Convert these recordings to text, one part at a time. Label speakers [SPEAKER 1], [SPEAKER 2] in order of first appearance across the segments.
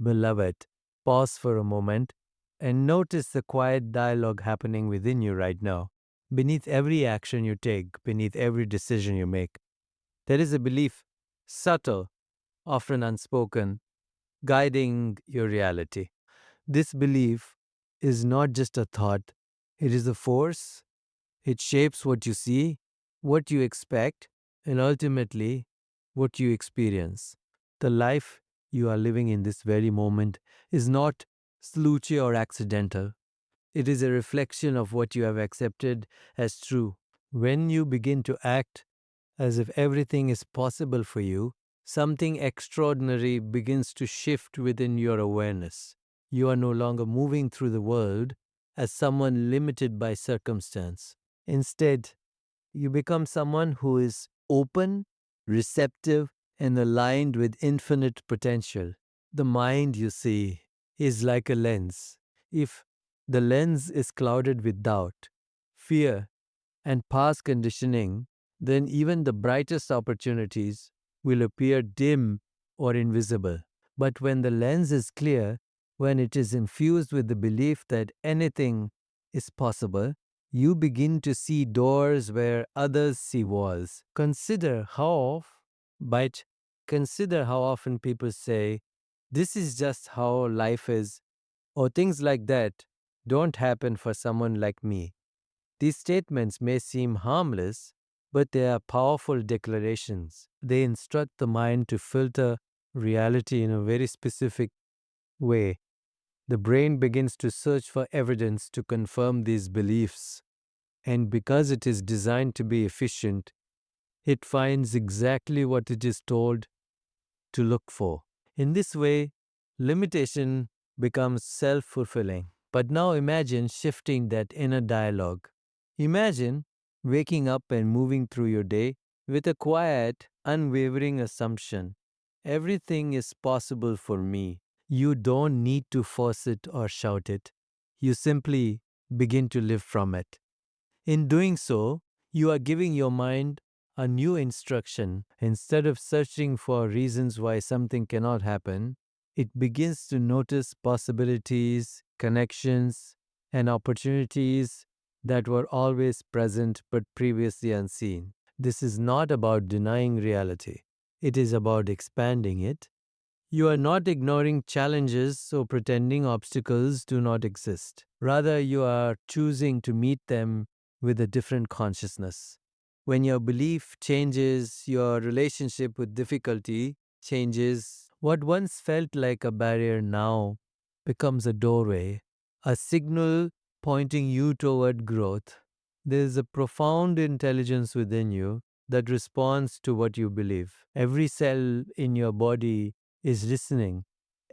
[SPEAKER 1] Beloved, pause for a moment and notice the quiet dialogue happening within you right now. Beneath every action you take, beneath every decision you make, there is a belief, subtle, often unspoken, guiding your reality. This belief is not just a thought, it is a force. It shapes what you see, what you expect, and ultimately what you experience. The life you are living in this very moment is not sluchy or accidental. It is a reflection of what you have accepted as true. When you begin to act as if everything is possible for you, something extraordinary begins to shift within your awareness. You are no longer moving through the world as someone limited by circumstance. Instead, you become someone who is open, receptive, and aligned with infinite potential. The mind, you see, is like a lens. If the lens is clouded with doubt, fear, and past conditioning, then even the brightest opportunities will appear dim or invisible. But when the lens is clear, when it is infused with the belief that anything is possible, you begin to see doors where others see walls. But consider how often people say, this is just how life is, or things like that don't happen for someone like me. These statements may seem harmless, but they are powerful declarations. They instruct the mind to filter reality in a very specific way. The brain begins to search for evidence to confirm these beliefs, and because it is designed to be efficient, it finds exactly what it is told to look for. In this way, limitation becomes self fulfilling. But now imagine shifting that inner dialogue. Imagine waking up and moving through your day with a quiet, unwavering assumption: everything is possible for me. You don't need to force it or shout it. You simply begin to live from it. In doing so, you are giving your mind a new instruction. Instead of searching for reasons why something cannot happen, it begins to notice possibilities, connections, and opportunities that were always present but previously unseen. This is not about denying reality, it is about expanding it. You are not ignoring challenges or pretending obstacles do not exist. Rather, you are choosing to meet them with a different consciousness. When your belief changes, your relationship with difficulty changes. What once felt like a barrier now becomes a doorway, a signal pointing you toward growth. There is a profound intelligence within you that responds to what you believe. Every cell in your body is listening.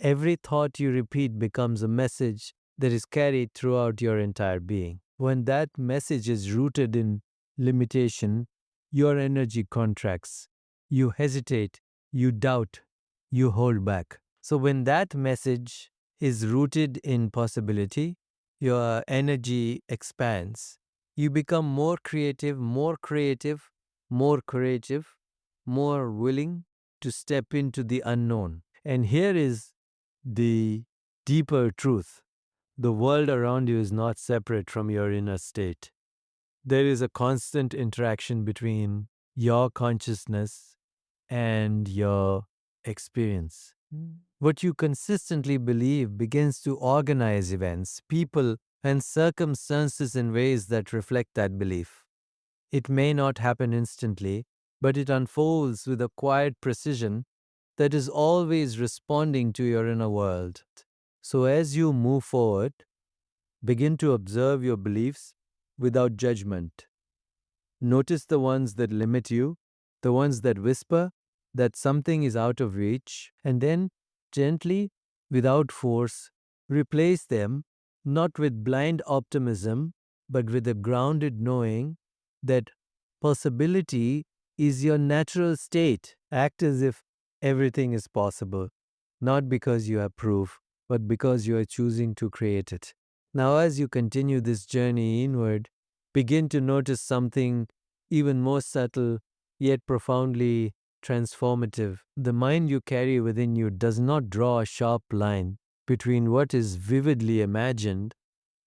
[SPEAKER 1] Every thought you repeat becomes a message that is carried throughout your entire being. When that message is rooted in limitation, your energy contracts. You hesitate, you doubt, you hold back. So, when that message is rooted in possibility, your energy expands. You become more creative, more creative, more courageous, more willing to step into the unknown. And here is the deeper truth: the world around you is not separate from your inner state. There is a constant interaction between your consciousness and your experience. What you consistently believe begins to organize events, people, and circumstances in ways that reflect that belief. It may not happen instantly, but it unfolds with a quiet precision that is always responding to your inner world. So, as you move forward, begin to observe your beliefs without judgment. Notice the ones that limit you, the ones that whisper that something is out of reach, and then gently, without force, replace them, not with blind optimism, but with a grounded knowing that possibility is your natural state. Act as if everything is possible, not because you have proof, but because you are choosing to create it. Now, as you continue this journey inward, begin to notice something even more subtle yet profoundly transformative. The mind you carry within you does not draw a sharp line between what is vividly imagined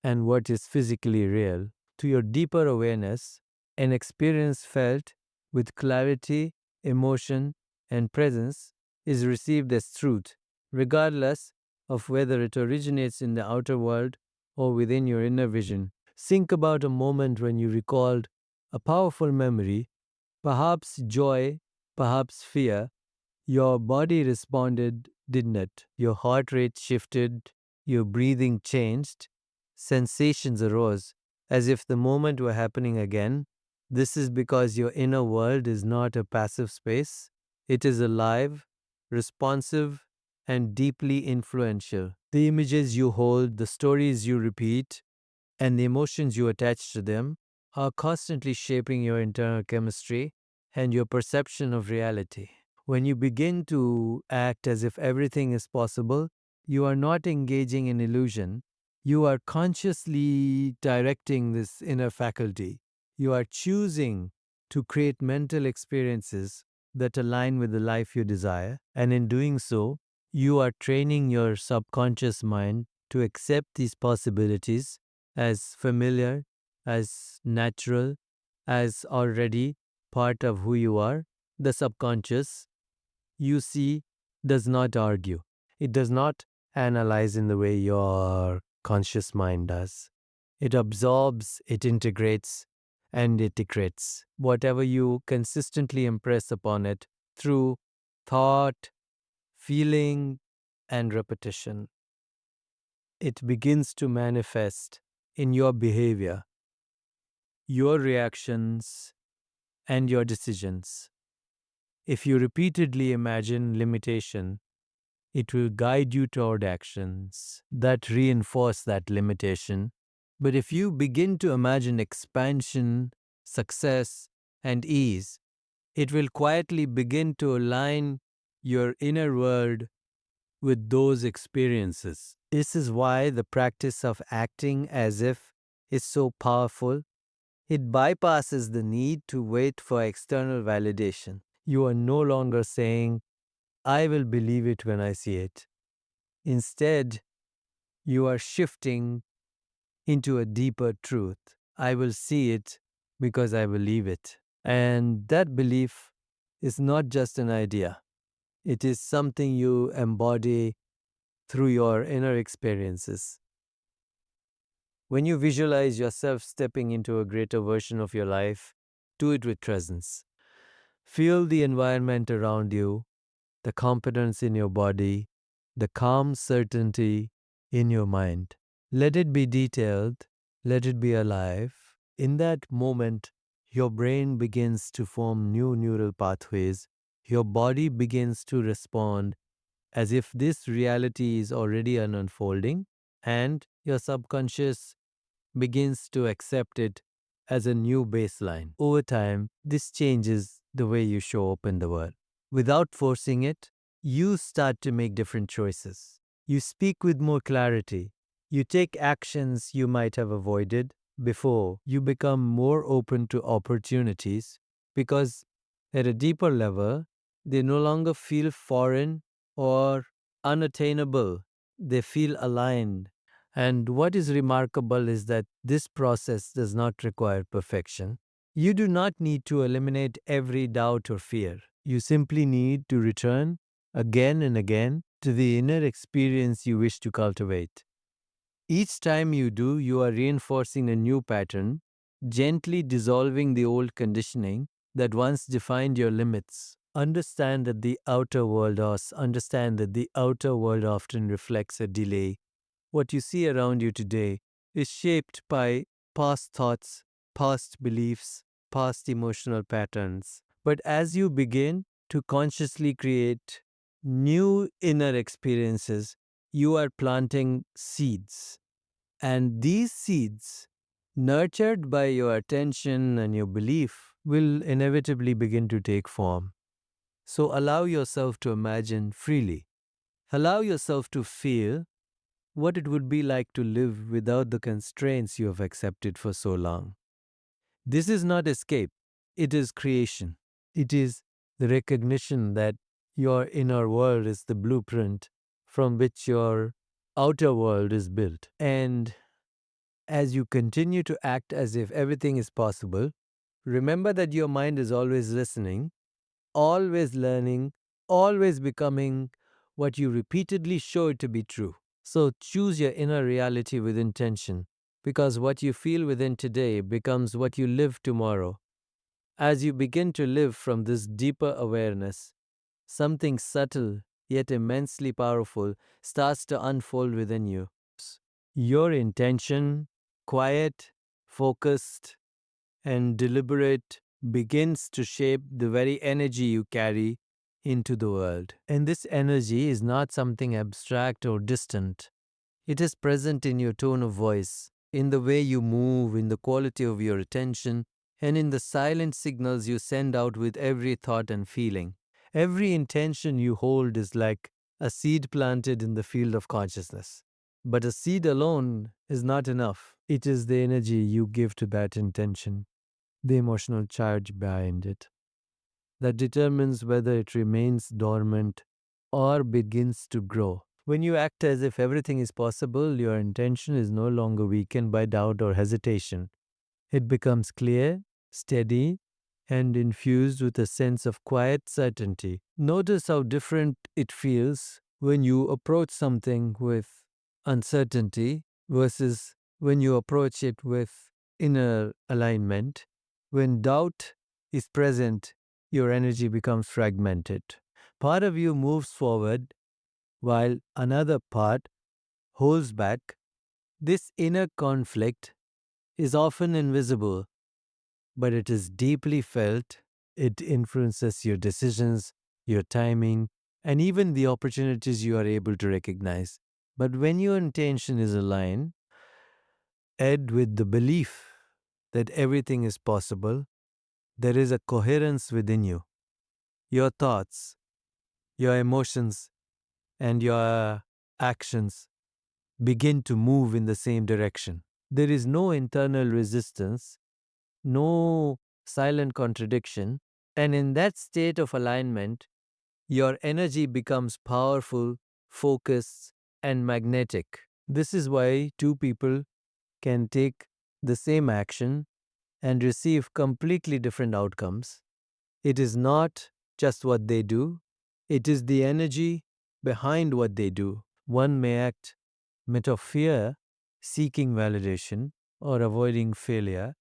[SPEAKER 1] and what is physically real. To your deeper awareness, an experience felt with clarity, emotion, and presence is received as truth, regardless of whether it originates in the outer world or within your inner vision. Think about a moment when you recalled a powerful memory, perhaps joy, perhaps fear. Your body responded, didn't it? Your heart rate shifted, your breathing changed, sensations arose, as if the moment were happening again. This is because your inner world is not a passive space, it is alive, responsive, and deeply influential. The images you hold, the stories you repeat, and the emotions you attach to them are constantly shaping your internal chemistry and your perception of reality. When you begin to act as if everything is possible, you are not engaging in illusion. You are consciously directing this inner faculty. You are choosing to create mental experiences that align with the life you desire. And in doing so, you are training your subconscious mind to accept these possibilities as familiar, as natural, as already part of who you are. The subconscious, you see, does not argue. It does not analyze in the way your conscious mind does. It absorbs, it integrates, and it decretes whatever you consistently impress upon it through thought, feeling, and repetition. It begins to manifest in your behavior, your reactions, and your decisions. If you repeatedly imagine limitation, it will guide you toward actions that reinforce that limitation. But if you begin to imagine expansion, success, and ease, it will quietly begin to align your inner world with those experiences. This is why the practice of acting as if is so powerful. It bypasses the need to wait for external validation. You are no longer saying, I will believe it when I see it. Instead, you are shifting into a deeper truth. I will see it because I believe it. And that belief is not just an idea, it is something you embody through your inner experiences. When you visualize yourself stepping into a greater version of your life, do it with presence. Feel the environment around you, the confidence in your body, the calm certainty in your mind. Let it be detailed, let it be alive. In that moment, your brain begins to form new neural pathways. Your body begins to respond as if this reality is already an unfolding, and your subconscious begins to accept it as a new baseline. Over time, this changes the way you show up in the world. Without forcing it, you start to make different choices. You speak with more clarity. You take actions you might have avoided before. You become more open to opportunities because, at a deeper level, they no longer feel foreign or unattainable. They feel aligned. And what is remarkable is that this process does not require perfection. You do not need to eliminate every doubt or fear. You simply need to return again and again to the inner experience you wish to cultivate. Each time you do, you are reinforcing a new pattern, gently dissolving the old conditioning that once defined your limits. Understand that the outer world often reflects a delay. What you see around you today is shaped by past thoughts, past beliefs, past emotional patterns. But as you begin to consciously create new inner experiences, you are planting seeds. And these seeds, nurtured by your attention and your belief, will inevitably begin to take form. So allow yourself to imagine freely. Allow yourself to feel what it would be like to live without the constraints you have accepted for so long. This is not escape, it is creation. It is the recognition that your inner world is the blueprint from which your outer world is built. And as you continue to act as if everything is possible, remember that your mind is always listening, always learning, always becoming what you repeatedly show it to be true. So choose your inner reality with intention, because what you feel within today becomes what you live tomorrow. As you begin to live from this deeper awareness, something subtle yet immensely powerful starts to unfold within you. Your intention, quiet, focused, and deliberate, begins to shape the very energy you carry into the world. And this energy is not something abstract or distant. It is present in your tone of voice, in the way you move, in the quality of your attention, and in the silent signals you send out with every thought and feeling. Every intention you hold is like a seed planted in the field of consciousness. But a seed alone is not enough. It is the energy you give to that intention, the emotional charge behind it, that determines whether it remains dormant or begins to grow. When you act as if everything is possible, your intention is no longer weakened by doubt or hesitation. It becomes clear, steady, and infused with a sense of quiet certainty. Notice how different it feels when you approach something with uncertainty versus when you approach it with inner alignment. When doubt is present, your energy becomes fragmented. Part of you moves forward while another part holds back. This inner conflict is often invisible, but it is deeply felt. It influences your decisions, your timing, and even the opportunities you are able to recognize. But when your intention is aligned, add with the belief that everything is possible, there is a coherence within you. Your thoughts, your emotions, and your actions begin to move in the same direction. There is no internal resistance, no silent contradiction, and in that state of alignment, your energy becomes powerful, focused, and magnetic. This is why two people can take the same action and receive completely different outcomes. It is not just what they do, it is the energy behind what they do. One may act out of fear, seeking validation, or avoiding failure.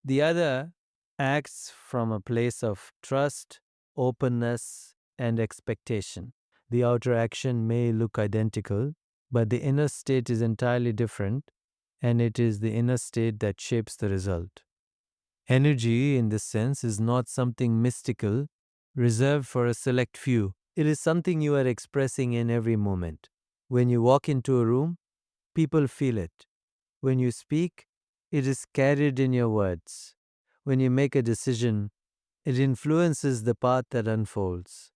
[SPEAKER 1] The other acts from a place of trust, openness, and expectation. The outer action may look identical, but the inner state is entirely different, and it is the inner state that shapes the result. Energy, in this sense, is not something mystical, reserved for a select few. It is something you are expressing in every moment. When you walk into a room, people feel it. When you speak, it is carried in your words. When you make a decision, it influences the path that unfolds.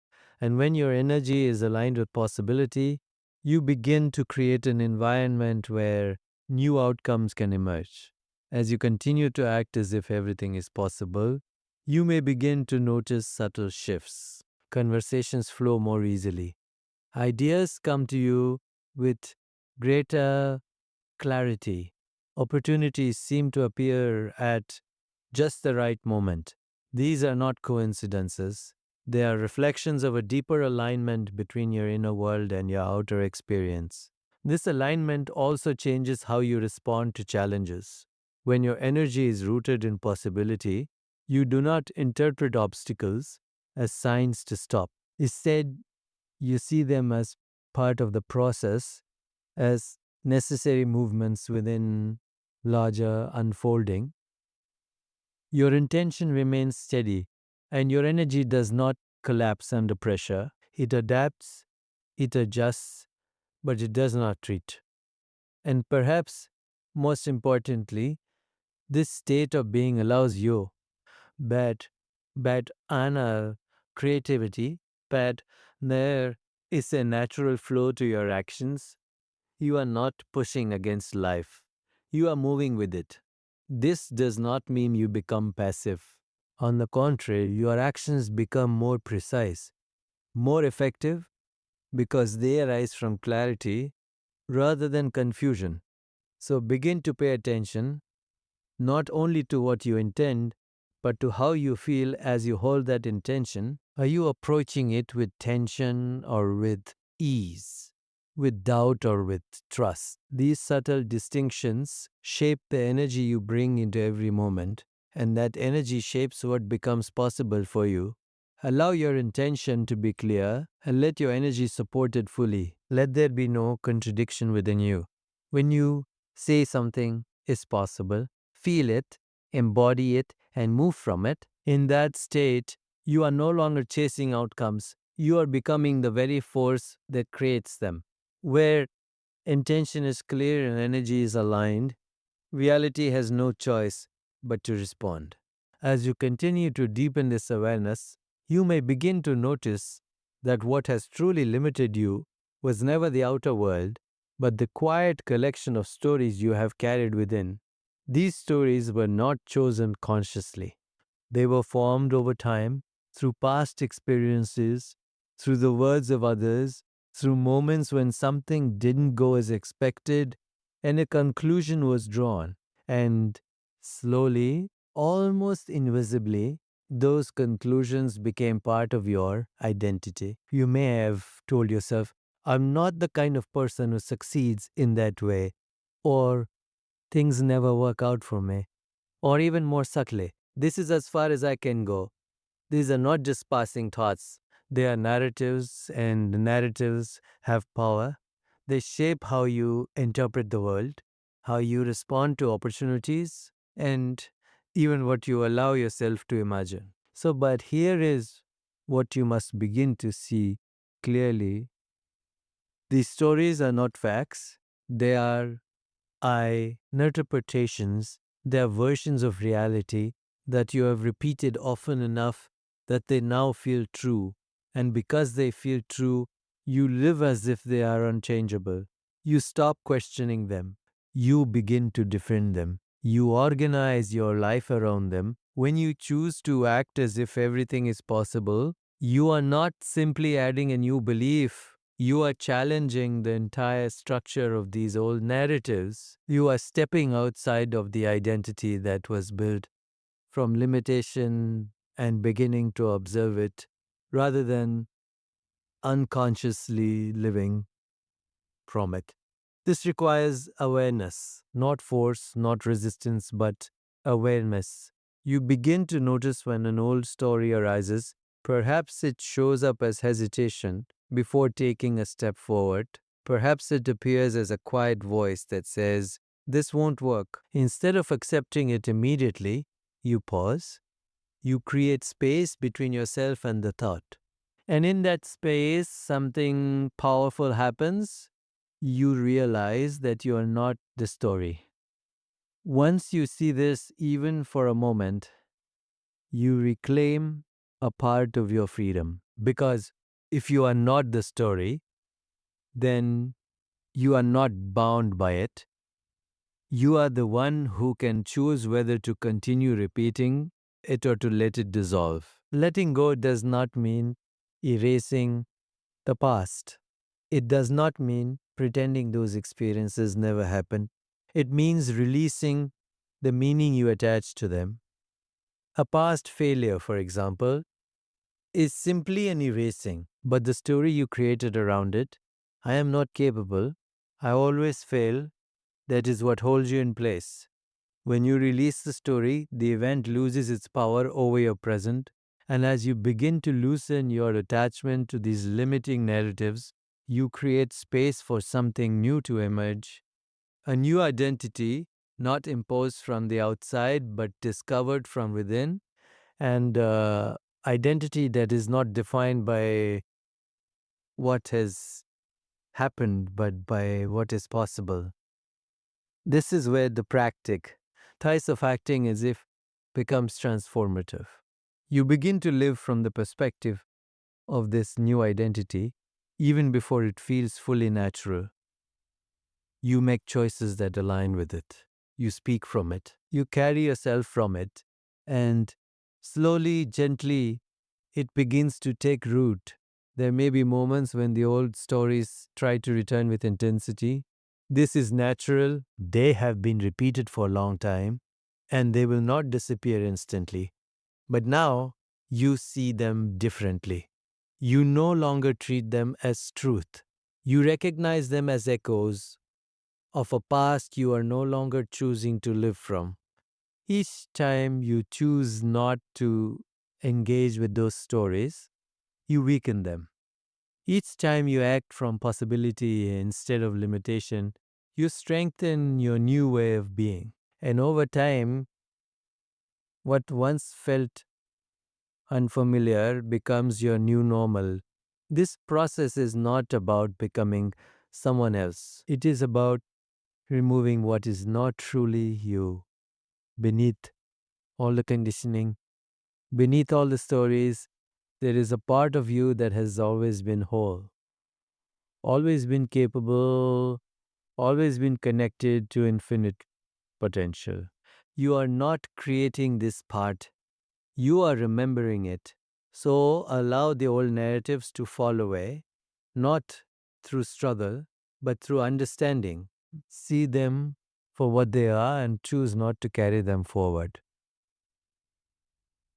[SPEAKER 1] And when your energy is aligned with possibility, you begin to create an environment where new outcomes can emerge. As you continue to act as if everything is possible, you may begin to notice subtle shifts. Conversations flow more easily. Ideas come to you with greater clarity. Opportunities seem to appear at just the right moment. These are not coincidences. They are reflections of a deeper alignment between your inner world and your outer experience. This alignment also changes how you respond to challenges. When your energy is rooted in possibility, you do not interpret obstacles as signs to stop. Instead, you see them as part of the process, as necessary movements within larger unfolding. Your intention remains steady, and your energy does not collapse under pressure. It adapts, it adjusts, but it does not retreat. And perhaps most importantly, this state of being allows you, bad, bad Anna creativity, bad there is a natural flow to your actions. You are not pushing against life. You are moving with it. This does not mean you become passive. On the contrary, your actions become more precise, more effective, because they arise from clarity rather than confusion. So begin to pay attention not only to what you intend, but to how you feel as you hold that intention. Are you approaching it with tension or with ease, with doubt or with trust? These subtle distinctions shape the energy you bring into every moment, and that energy shapes what becomes possible for you. Allow your intention to be clear and let your energy support it fully. Let there be no contradiction within you. When you say something is possible, feel it, embody it, and move from it. In that state, you are no longer chasing outcomes. You are becoming the very force that creates them. Where intention is clear and energy is aligned, reality has no choice but to respond. As you continue to deepen this awareness, you may begin to notice that what has truly limited you was never the outer world, but the quiet collection of stories you have carried within. These stories were not chosen consciously. They were formed over time through past experiences, through the words of others, through moments when something didn't go as expected and a conclusion was drawn. And slowly, almost invisibly, those conclusions became part of your identity. You may have told yourself, I'm not the kind of person who succeeds in that way, or things never work out for me, or even more subtly, this is as far as I can go. These are not just passing thoughts, they are narratives, and narratives have power. They shape how you interpret the world, how you respond to opportunities, and even what you allow yourself to imagine. So, but here is what you must begin to see clearly. These stories are not facts, they are interpretations, they are versions of reality that you have repeated often enough that they now feel true. And because they feel true, you live as if they are unchangeable. You stop questioning them. You begin to defend them. You organize your life around them. When you choose to act as if everything is possible, you are not simply adding a new belief. You are challenging the entire structure of these old narratives. You are stepping outside of the identity that was built from limitation and beginning to observe it rather than unconsciously living from it. This requires awareness, not force, not resistance, but awareness. You begin to notice when an old story arises. Perhaps it shows up as hesitation before taking a step forward. Perhaps it appears as a quiet voice that says, this won't work. Instead of accepting it immediately, you pause. You create space between yourself and the thought. And in that space, something powerful happens. You realize that you are not the story. Once you see this, even for a moment, you reclaim a part of your freedom. Because if you are not the story, then you are not bound by it. You are the one who can choose whether to continue repeating it or to let it dissolve. Letting go does not mean erasing the past. It does not mean pretending those experiences never happened. It means releasing the meaning you attach to them. A past failure, for example, is simply an erasing, but the story you created around it, I am not capable, I always fail, that is what holds you in place. When you release the story, the event loses its power over your present, and as you begin to loosen your attachment to these limiting narratives, you create space for something new to emerge. A new identity, not imposed from the outside, but discovered from within, and identity that is not defined by what has happened, but by what is possible. This is where the ties of acting as if becomes transformative. You begin to live from the perspective of this new identity even before it feels fully natural. You make choices that align with it. You speak from it. You carry yourself from it. And Slowly, gently, it begins to take root. There may be moments when the old stories try to return with intensity. This is natural. They have been repeated for a long time and they will not disappear instantly. But now you see them differently. You no longer treat them as truth. You recognize them as echoes of a past you are no longer choosing to live from. Each time you choose not to engage with those stories, you weaken them. Each time you act from possibility instead of limitation, you strengthen your new way of being. And over time, what once felt unfamiliar becomes your new normal. This process is not about becoming someone else, it is about removing what is not truly you. Beneath all the conditioning, beneath all the stories, there is a part of you that has always been whole, always been capable, always been connected to infinite potential. You are not creating this part, you are remembering it. So allow the old narratives to fall away, not through struggle, but through understanding. See them for what they are and choose not to carry them forward.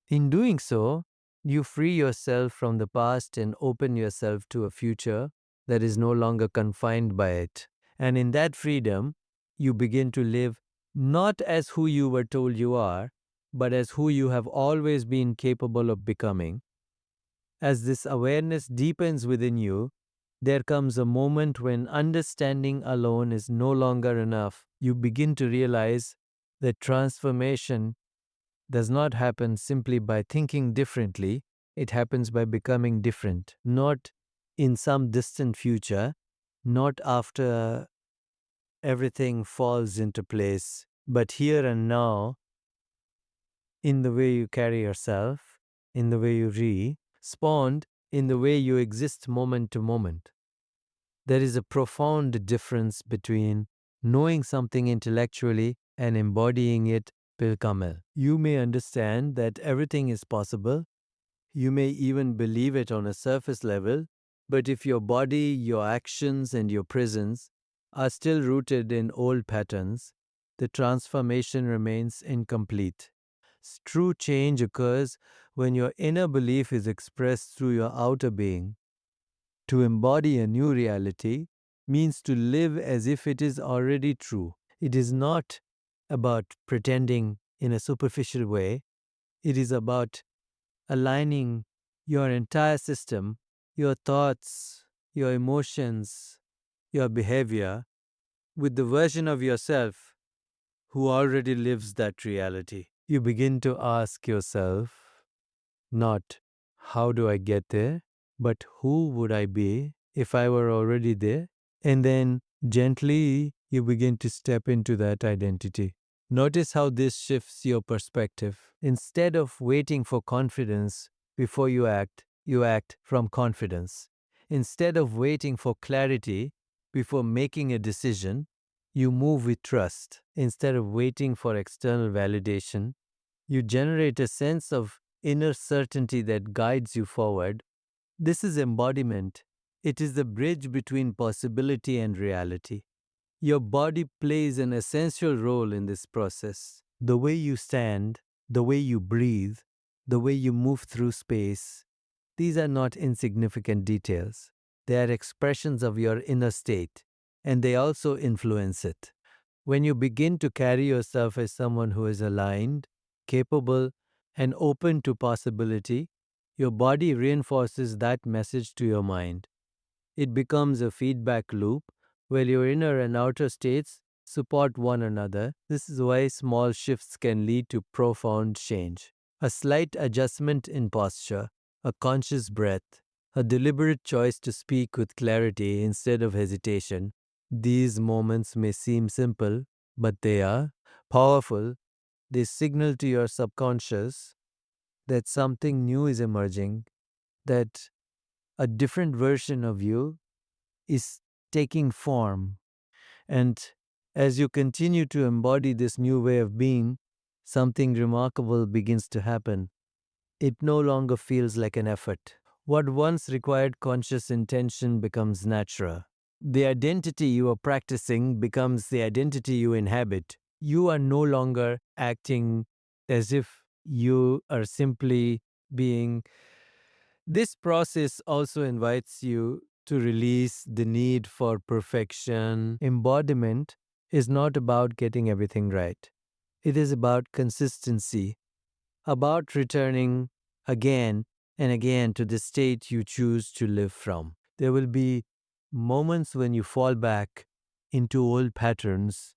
[SPEAKER 1] In doing so, you free yourself from the past and open yourself to a future that is no longer confined by it. And in that freedom, you begin to live not as who you were told you are, but as who you have always been capable of becoming. As this awareness deepens within you, there comes a moment when understanding alone is no longer enough. You begin to realize that transformation does not happen simply by thinking differently, it happens by becoming different. Not in some distant future, not after everything falls into place, but here and now, in the way you carry yourself, in the way you respond, in the way you exist moment to moment. There is a profound difference between knowing something intellectually and embodying it pilkamel. You may understand that everything is possible. You may even believe it on a surface level, but if your body, your actions, and your presence are still rooted in old patterns, the transformation remains incomplete. True change occurs when your inner belief is expressed through your outer being. To embody a new reality means to live as if it is already true. It is not about pretending in a superficial way, it is about aligning your entire system, your thoughts, your emotions, your behavior with the version of yourself who already lives that reality. You begin to ask yourself, not how do I get there, but who would I be if I were already there? And then gently you begin to step into that identity. Notice how this shifts your perspective. Instead of waiting for confidence before you act from confidence. Instead of waiting for clarity before making a decision, you move with trust. Instead of waiting for external validation, you generate a sense of inner certainty that guides you forward. This is embodiment. It is the bridge between possibility and reality. Your body plays an essential role in this process. The way you stand, the way you breathe, the way you move through space, these are not insignificant details. They are expressions of your inner state, and they also influence it. When you begin to carry yourself as someone who is aligned, capable, and open to possibility, your body reinforces that message to your mind. It becomes a feedback loop where your inner and outer states support one another. This is why small shifts can lead to profound change. A slight adjustment in posture, a conscious breath, a deliberate choice to speak with clarity instead of hesitation. These moments may seem simple, but they are powerful. They signal to your subconscious that something new is emerging, that a different version of you is taking form. And as you continue to embody this new way of being, something remarkable begins to happen. It no longer feels like an effort. What once required conscious intention becomes natural. The identity you are practicing becomes the identity you inhabit. You are no longer acting as if you are simply being. This process also invites you to release the need for perfection. Embodiment is not about getting everything right, it is about consistency, about returning again and again to the state you choose to live from. There will be moments when you fall back into old patterns,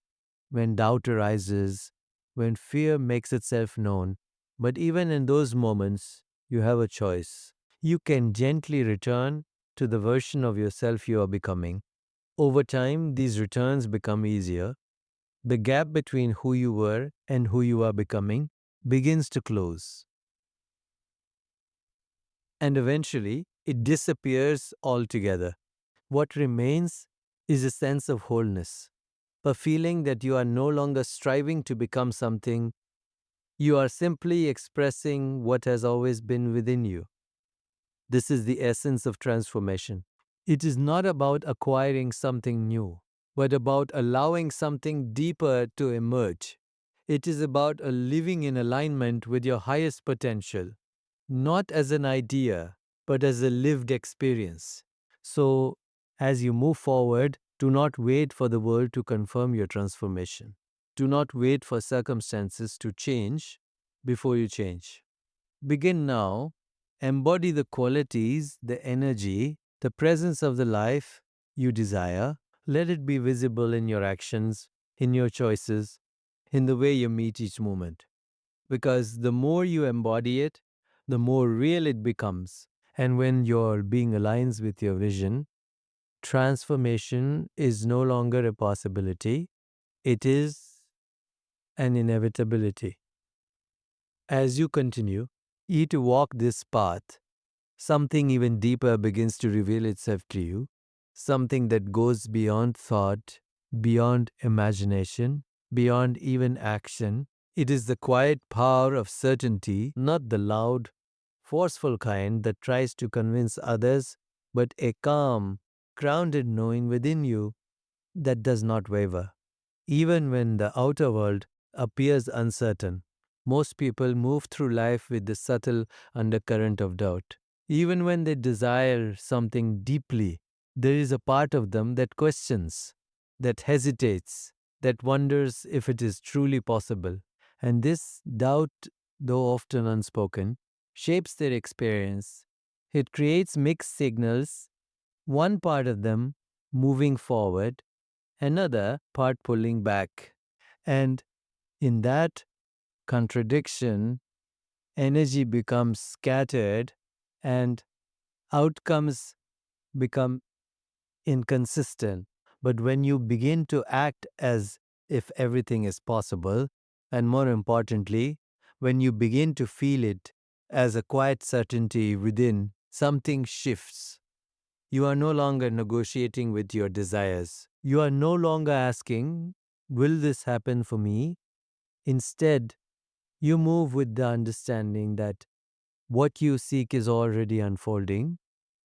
[SPEAKER 1] when doubt arises, when fear makes itself known. But even in those moments, you have a choice. You can gently return to the version of yourself you are becoming. Over time, these returns become easier. The gap between who you were and who you are becoming begins to close. And eventually, it disappears altogether. What remains is a sense of wholeness, a feeling that you are no longer striving to become something, you are simply expressing what has always been within you. This is the essence of transformation. It is not about acquiring something new, but about allowing something deeper to emerge. It is about a living in alignment with your highest potential, not as an idea, but as a lived experience. So, as you move forward, do not wait for the world to confirm your transformation. Do not wait for circumstances to change before you change. Begin now. Embody the qualities, the energy, the presence of the life you desire. Let it be visible in your actions, in your choices, in the way you meet each moment. Because the more you embody it, the more real it becomes. And when your being aligns with your vision, transformation is no longer a possibility, it is an inevitability. As you continue, to walk this path, something even deeper begins to reveal itself to you, something that goes beyond thought, beyond imagination, beyond even action. It is the quiet power of certainty, not the loud, forceful kind that tries to convince others, but a calm, grounded knowing within you that does not waver. Even when the outer world appears uncertain, most people move through life with the subtle undercurrent of doubt. Even when they desire something deeply, there is a part of them that questions, that hesitates, that wonders if it is truly possible. And this doubt, though often unspoken, shapes their experience. It creates mixed signals, one part of them moving forward, another part pulling back. And in that contradiction, energy becomes scattered and outcomes become inconsistent. But when you begin to act as if everything is possible, and more importantly, when you begin to feel it as a quiet certainty within, something shifts. You are no longer negotiating with your desires. You are no longer asking, will this happen for me? Instead, you move with the understanding that what you seek is already unfolding,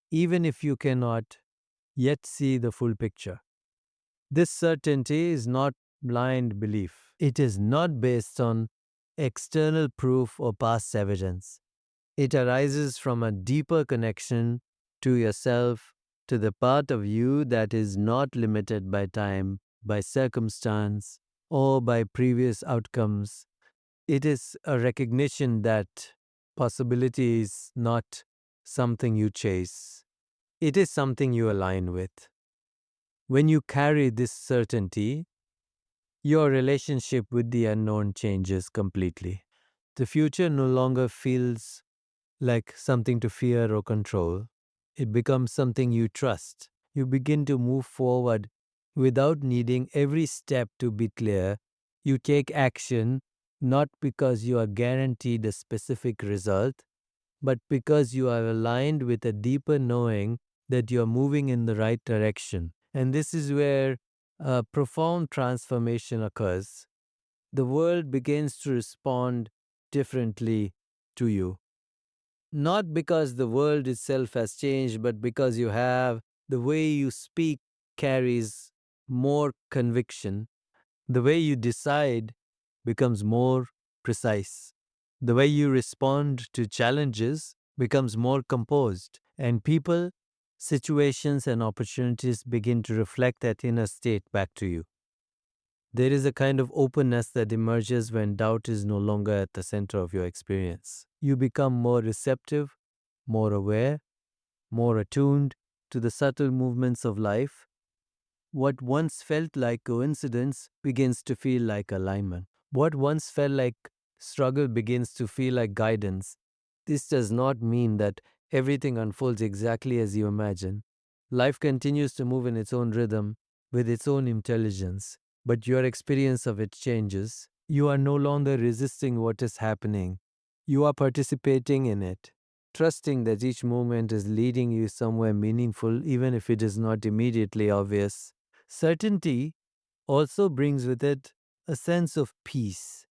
[SPEAKER 1] even if you cannot yet see the full picture. This certainty is not blind belief. It is not based on external proof or past evidence. It arises from a deeper connection to yourself, to the part of you that is not limited by time, by circumstance, or by previous outcomes. It is a recognition that possibility is not something you chase, it is something you align with. When you carry this certainty, your relationship with the unknown changes completely. The future no longer feels like something to fear or control. It becomes something you trust. You begin to move forward without needing every step to be clear. You take action not because you are guaranteed a specific result, but because you are aligned with a deeper knowing that you are moving in the right direction. And this is where a profound transformation occurs. The world begins to respond differently to you. Not because the world itself has changed, but because you have. The way you speak carries more conviction. The way you decide becomes more precise. The way you respond to challenges becomes more composed. And people, situations, and opportunities begin to reflect that inner state back to you. There is a kind of openness that emerges when doubt is no longer at the center of your experience. You become more receptive, more aware, more attuned to the subtle movements of life. What once felt like coincidence begins to feel like alignment. What once felt like struggle begins to feel like guidance. This does not mean that everything unfolds exactly as you imagine. Life continues to move in its own rhythm, with its own intelligence, but your experience of it changes. You are no longer resisting what is happening, you are participating in it, trusting that each moment is leading you somewhere meaningful, even if it is not immediately obvious. Certainty also brings with it a sense of peace.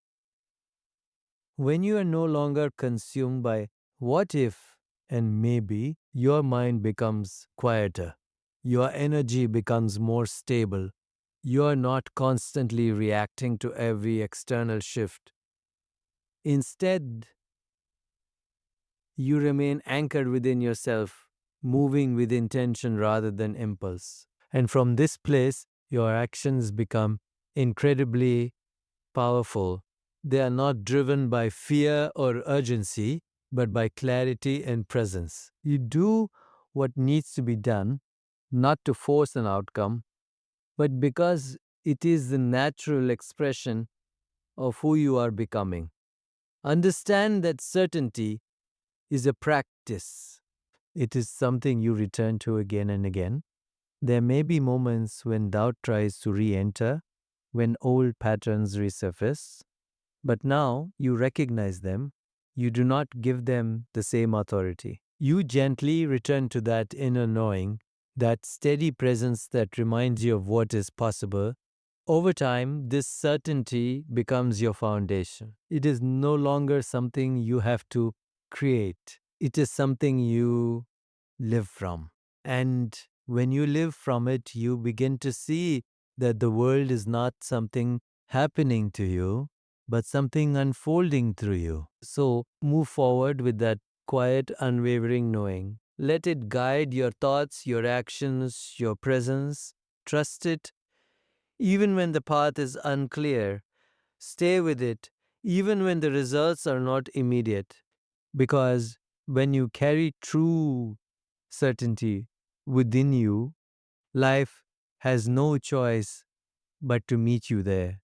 [SPEAKER 1] When you are no longer consumed by what if and maybe, your mind becomes quieter. Your energy becomes more stable. You are not constantly reacting to every external shift. Instead, you remain anchored within yourself, moving with intention rather than impulse. And from this place, your actions become incredibly powerful. They are not driven by fear or urgency, but by clarity and presence. You do what needs to be done, not to force an outcome, but because it is the natural expression of who you are becoming. Understand that certainty is a practice. It is something you return to again and again. There may be moments when doubt tries to re enter, when old patterns resurface, but now you recognize them. You do not give them the same authority. You gently return to that inner knowing, that steady presence that reminds you of what is possible. Over time, this certainty becomes your foundation. It is no longer something you have to create, it is something you live from. And when you live from it, you begin to see that the world is not something happening to you, but something unfolding through you. So move forward with that quiet, unwavering knowing. Let it guide your thoughts, your actions, your presence. Trust it, even when the path is unclear. Stay with it, even when the results are not immediate. Because when you carry true certainty within you, life has no choice but to meet you there.